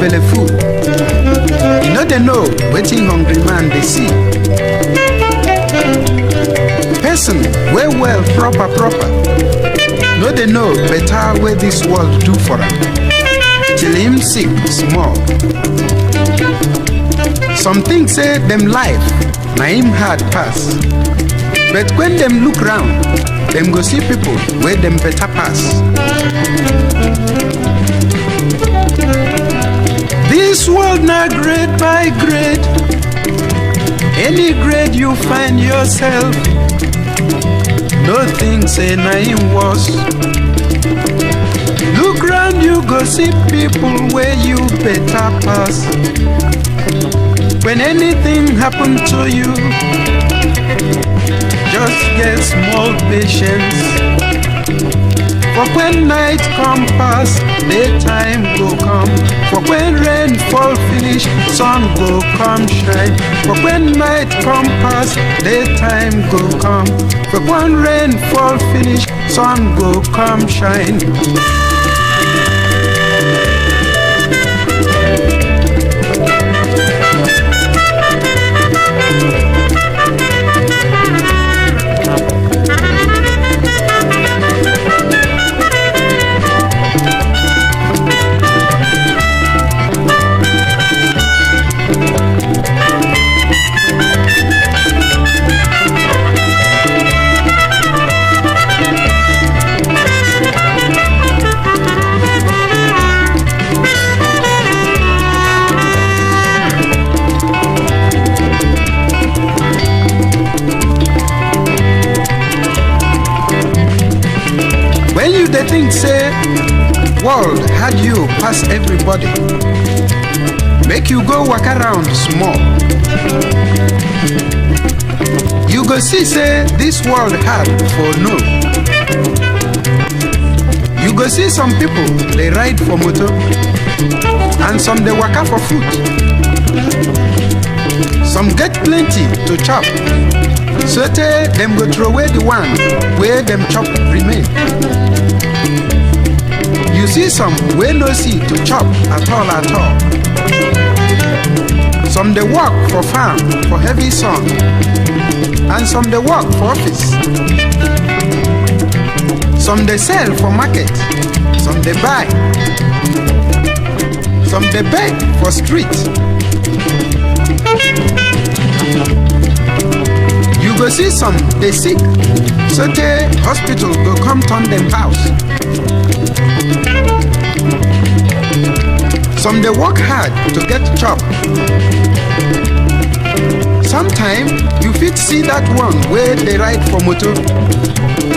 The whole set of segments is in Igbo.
belly full. You know they know wetin hungry man they see. Person well proper. No they know better where this world do for him. Till him sick small. Some things say them life, na him hard pass. But when them look round, them go see people where them better pass. This world not grade by grade. Any grade you find yourself, no thing say na him worse. Look round, you go see people where you better pass. When anything happen to you, just get small patience. For when night come past, daytime go come. For when rain fall finish, sun go come shine. For when night come past, daytime go come. For when rain fall finish, sun go come shine. They think say world had you pass everybody. Make you go walk around small. You go see say this world hard for no. You go see some people they ride for motor and some they waka for foot. Some get plenty to chop. So tey them go throw away the one where them chop remain. You see some wey no see to chop at all. Some they work for farm for heavy sun, and some they work for office. Some they sell for market, some they buy, some they beg for street. You go see some they sick, so tey hospital go come turn them house. Some they work hard to get chop. Sometime you fit see that one where they ride for motor,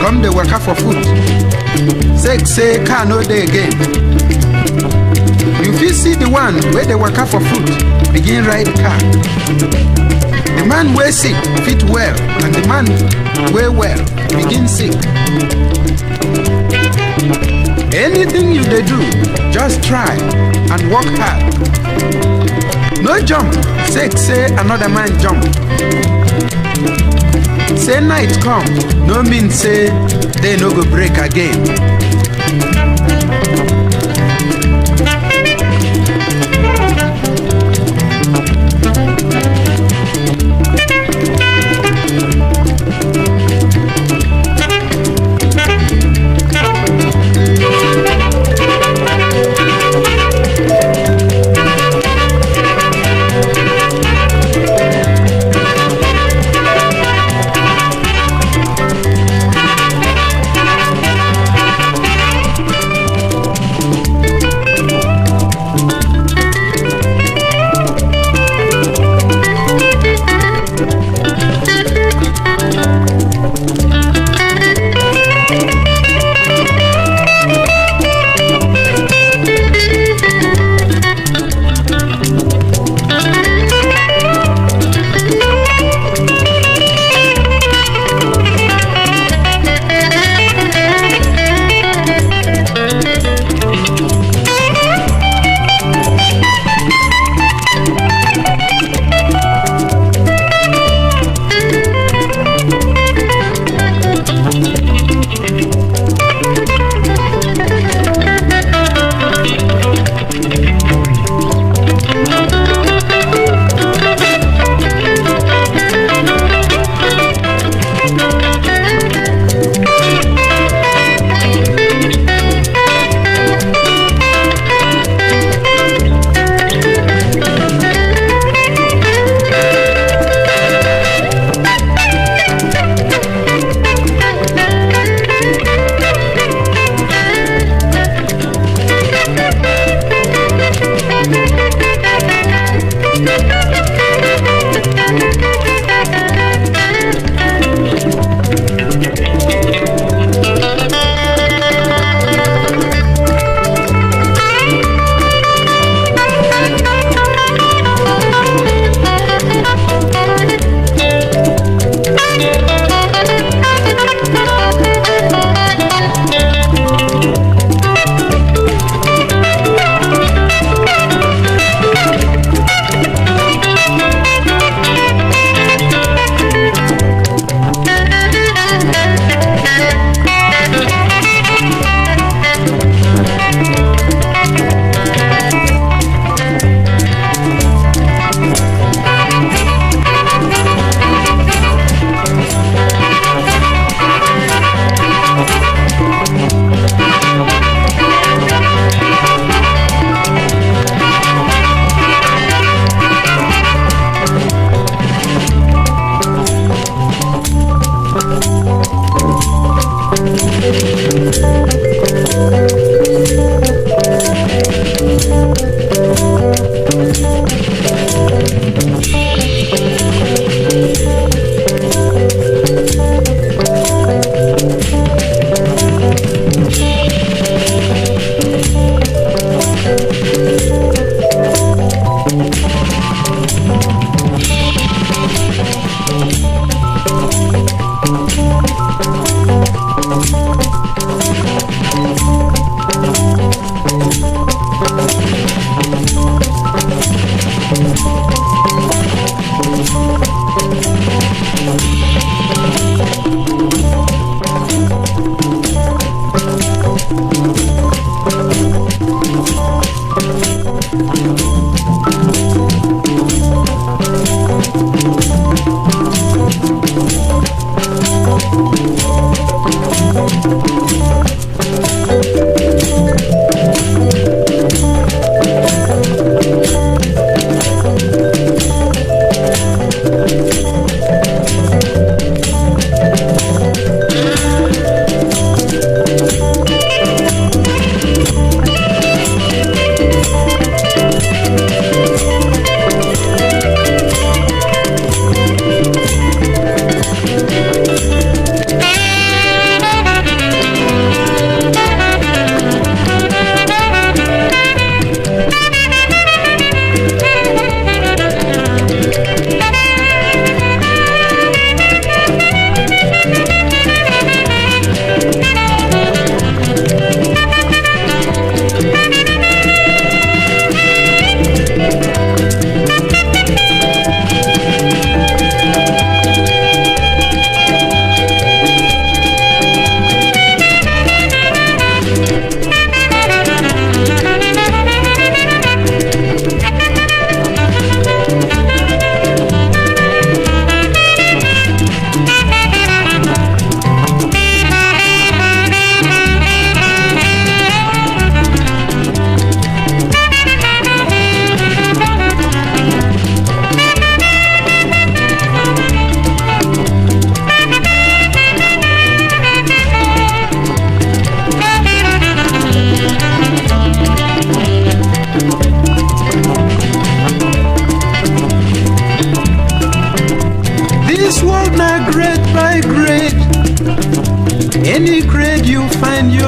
come they waka for foot. Say car no dey again. You fit see the one where they waka for foot, begin ride car. The man wey sick fit well, and the man wey well begin sick. Anything you dey do, just try and work hard. No jump, say another man jump. Say night come, no mean say they no go break again.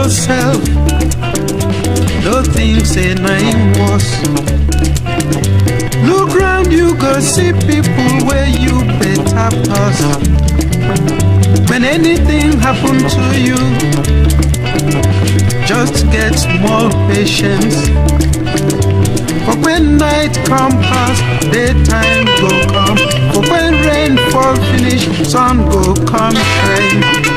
yourself. Don't think say nothing was. Look round, you go see people where you better pass. When anything happen to you, just get more patience. For when night come past, daytime go come. For when rain fall finish, sun go come shine.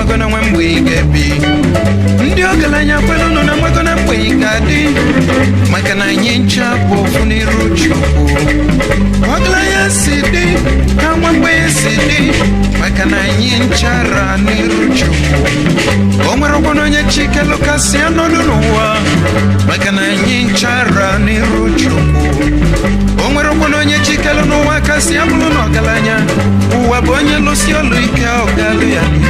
mwago na mwamwe igabi ndi ogalanya kwelo no na mwago na mwe igadi maka na nyincha bofu ni ruchuku ogalanya sidi na mwamwe sidi maka na nyincha rani ruchuku omwero kono nye chike lokasi anodunuwa maka na nyincha rani ruchuku omwero kono nye chike lonuwa kasi amulu no ogalanya uwa bonye lusio luike ogalu yani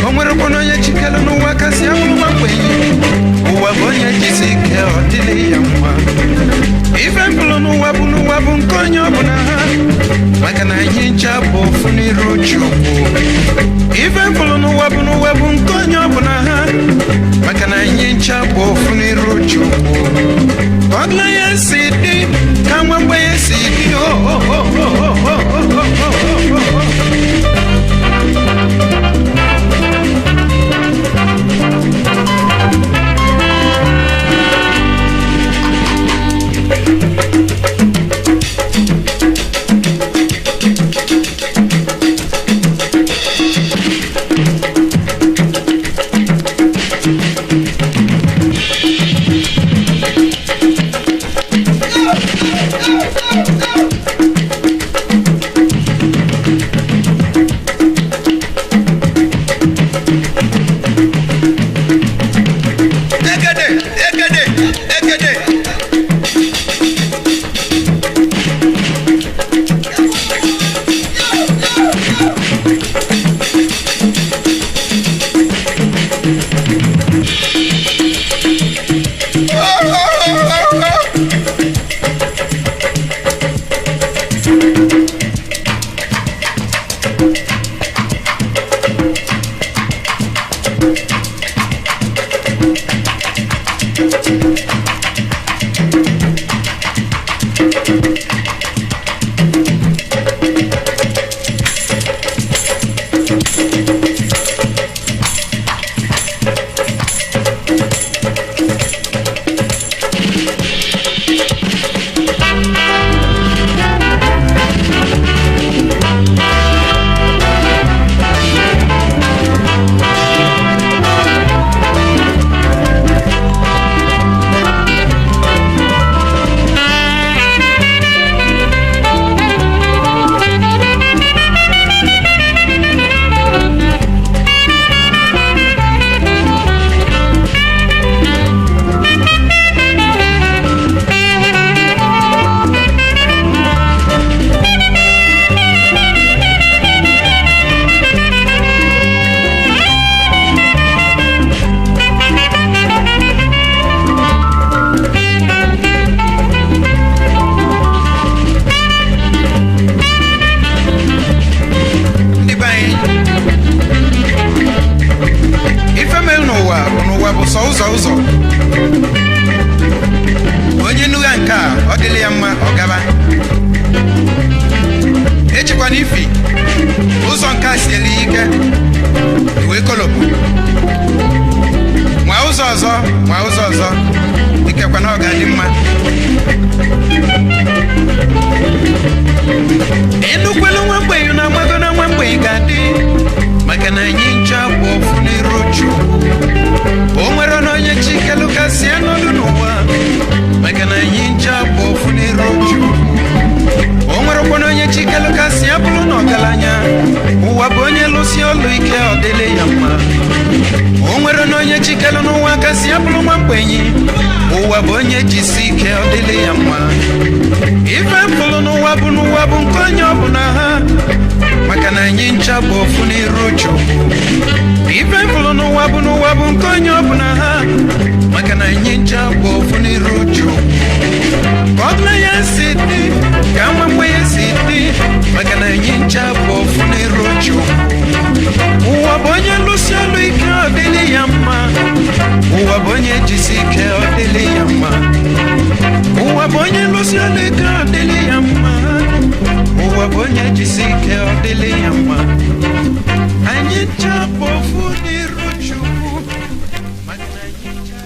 omwero kono nye chike lonuwa kasi amulu mapwenyi uwa bonye jisike odili yamwa ife mpulo nuwa bu nkonyo bunaha maka na nyincha bofu ni ruchuku ife mpulo nuwa bu nkonyo bunaha maka na nyincha bofu ni ruchuku ogla yesidi kamwa mwe yesidi onye nuga nka odili ya mma ogaba echikwa n'ifi ụzọ nka sieli ike iwe kolopu nwa ụzọ ọzọ ikekwa na ọ ga-adị mma enukwelu nwa mgbenyi na amago na nwa mgbenyi ga-adị maka na anyị ncha bụ ofu n'iru Chukwu o nwere na onye chikelu kasị anọdụ n'ụwa maka na anyị ncha bụ ofu n'iru Chukwu o nwere kwa onye chikelu kasị abụrụ n'ọgaranya ụwa bụ onye lụsi ọlụ ike ọ dịle ya mma o nwere na onye chikelu n'ụwa kasị abụrụ nwa mgbenyi ụwa bụ onye jisi ike ọ dịle ya mma ife mkpụrụ n'ụwa bụ nke onye ọbụla ha maka na anyị ncha bụ ofu n'iru Chukwu ife mkpụrụ n'ụwa bụ nke onye ọbụla ha maka na anyị ncha bụ ofu n'iru Chukwu ka ọbụla ya si dị ka mgbe ya si dị maka na anyị ncha bụ ofu n'iru Chukwu ụwa bụ onye lụsi ọlụ ike ọ dịle ya mma ụwa bụ onye jisi ike ọ dịle ya mma ụwa bụ onye lụsi ọlụ ike ọ dịle ya mma ụwa bụ onye jisi ike ọ dịle ya mma anyị ncha bụ ofu n'iru Chukwu maka na anyị ncha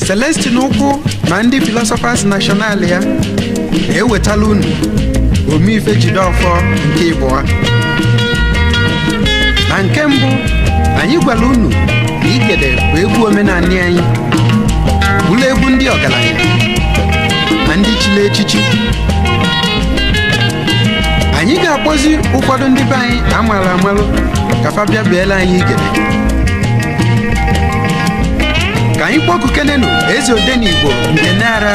Celestine Ukwu na ndị Philosophers National ya na-ewetala unu omeife Jideọfọ nke ịbụa. Na nke mbụ, anyị gwara unu na igede bụ egwu omenanị anyị, bụrụ egwu ndị ọgaranya na ndị chili echichi. Anyị ga-akpọzi ụfọdụ ndị be anyị amaala amalụ ka fa bịa beela anyị igede. Ka anyị kpọkukenenu eze odenigbo nke Nara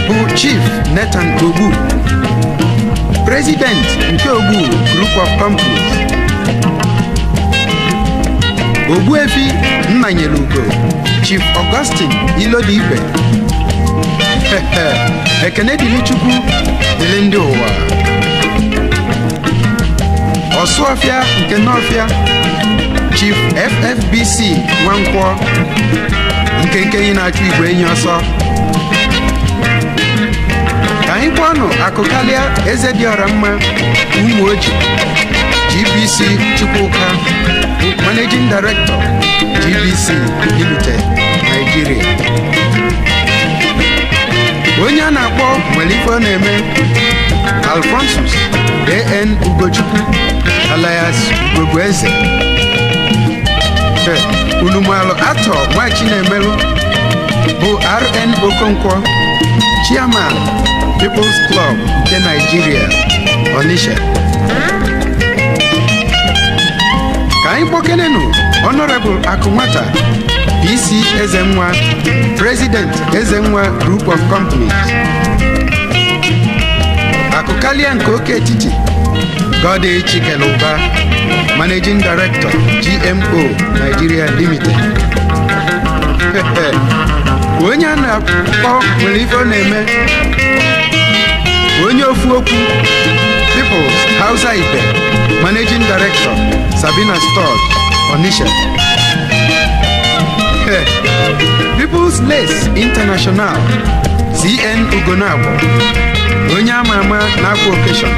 bụ Chief Nathan Ogbu, President nke Ogbu Group of Companies. Ogbuefi Nnanyelugo Chief Augustine Ilodibe. Ekene dịrị Chukwu dịrị ndị ụwa. Ọsụọfịa nke Nọfịa Chief FFBC Nwankwọ nke ị na-achụ igwe enyi ọsọ. Ka anyị kpọọnụ akụkalịa eze dị ọra mma ụmụ oji GBC Chukwuka, Managing Director GBC Limited Nigeria. Onye a na-akpọ nwere ife ọ na-eme Alphonsus AN Ugochukwu alias Ugogbueze. Unumalụ atọ Nwachi na-emelụ bụ RN Okonkwo, Chairman People's Club nke Nigeria, Onitsha. Ka anyị kpọkenenu Honorable Akụnwata PC Ezenwa, President Ezenwa Group of Companies. Akụkalịa nke oke etiti Gode Chikeluba, Managing Director GMO Nigeria Limited. Onye a na-akpọ nwere ife ọ na-eme onye ofu okwu People's Hausa Ibe, Managing Director Sabina Store, Onitsha. People's Lace International CN Ugonagbo, onye ama ama na-akwa occasion.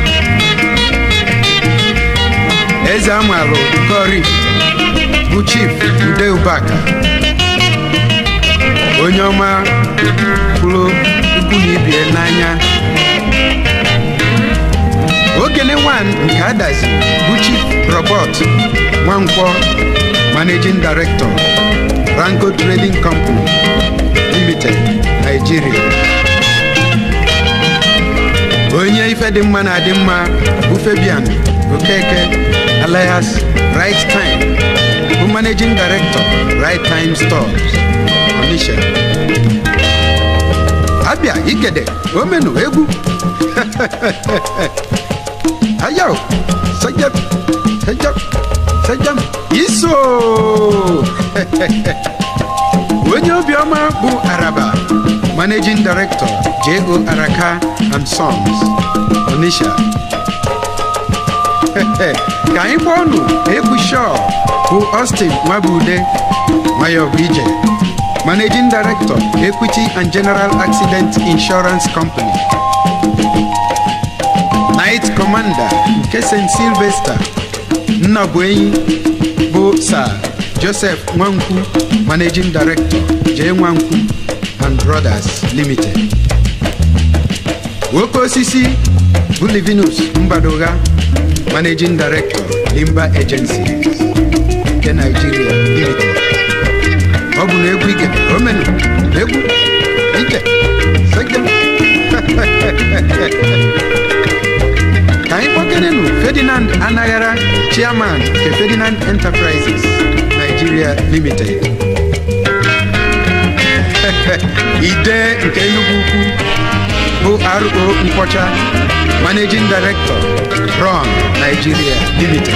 Eze amalụ Kori bụ Chief Ude Ubaka, onye ọma kwuru ukwu na ibie n'anya. Ogene One nke Adazi bụ Chief Robert Nwankwọ, Managing Director Rango Trading Company Limited Nigeria. Onye ife dị mma na adị mma bụ Fabian Okeke alias Right Time bụ Managing Director Right Time Stores, Onitsha. Abịa igede omenu egwu. Ayo sajam iso. Onye obiọma bụ Araba, Managing Director J.O. Araka and Sons, Onitsha. Ka anyị kpọọ ọnụ egwu Shaw bụ Austin Nwabude Mayobije, Managing Director Equity and General Accident Insurance Company. Night Commander nke St. Sylvester Nnabuenyi bụ Sir Joseph Nwankwu, Managing Director J. Nwankwu and Brothers Limited. Nwoke osisi bụ Livinus Mbadoga, Managing Director Limba Agencies nke Nigeria Limited. Ọ bụ na egwu ike omenu egwu ike sekem. Ka anyị kpọkenenu Ferdinand Anaghara, Chairman nke Ferdinand Enterprises Nigeria Limited. Ide nke Enugu Ukwu bụ RO Nkwọcha, Managing Director Ron Nigeria Limited.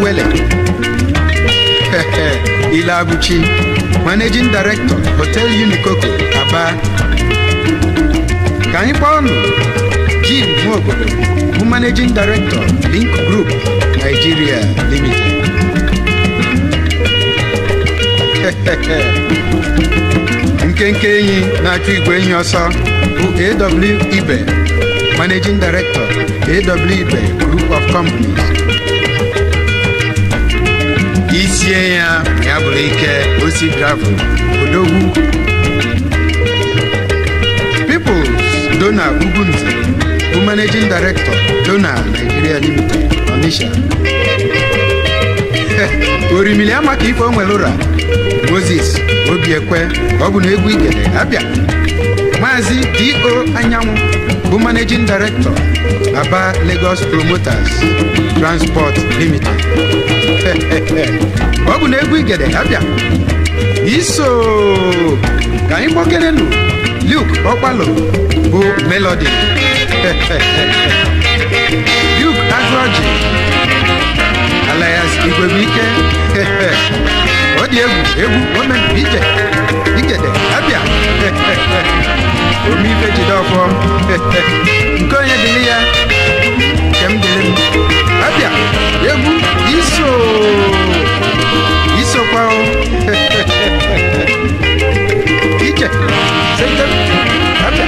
Igwele. Ilabuchi, Managing Director, Hotel Unikoko, Aba. Ka anyị kpọọ nụ Jim Nwobodo, bụ Managing Director, Link Group, Nigeria Limited. Nkenke enyi na-achụ igwe enyi ọsọ bụ AW Ibe, Managing Director, AW Ibe Group of Companies. Isie ya bụrụ ike osi gravel Odogwu. People's Dona Ugunze bụ Managing Director, Dona Nigeria Limited, Onitsha. Orimili amaka ife o nwere ụra Moses Obiekwe, ọ bụ na egwu Igede Abịa. Maazị D.O. Anyanwụ bụ Managing Director, Aba Lagos Promoters Transport Limited. Ọ bụ na egwu Igede Abịa. Iso ka anyị kpọkenenu Luke Okpalo bụ Melody. Luke Agụọji alias Igwebuike. Ọ dị egwu women Igede Abịa. Omife Jidọfọ. Nke onye dịrị ya nke m dịrị m. Abịa egwu isokwa o. Ije sente Abịa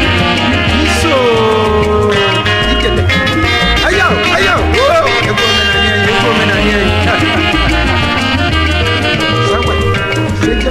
iso Igede. Ayo egwu omenani sawa sente.